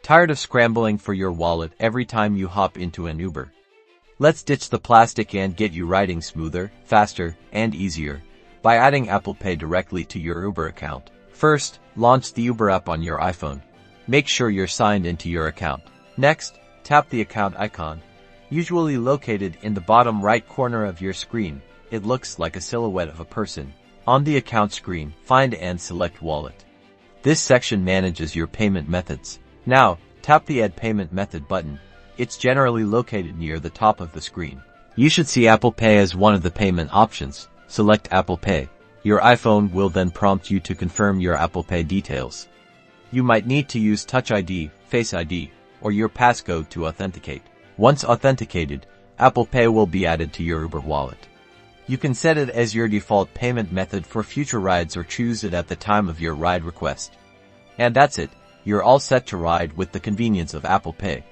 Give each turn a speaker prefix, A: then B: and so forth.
A: Tired of scrambling for your wallet every time you hop into an Uber? Let's ditch the plastic and get you riding smoother, faster, and easier by adding Apple Pay directly to your Uber account. First, launch the Uber app on your iPhone. Make sure you're signed into your account. Next, tap the account icon, usually located in the bottom right corner of your screen. It looks like a silhouette of a person. On the account screen, find and select Wallet. This section manages your payment methods. Now, tap the Add Payment Method button. It's generally located near the top of the screen. You should see Apple Pay as one of the payment options. Select Apple Pay. Your iPhone will then prompt you to confirm your Apple Pay details. You might need to use Touch ID, Face ID, or your passcode to authenticate. Once authenticated, Apple Pay will be added to your Uber wallet. You can set it as your default payment method for future rides or choose it at the time of your ride request. And that's it. You're all set to ride with the convenience of Apple Pay.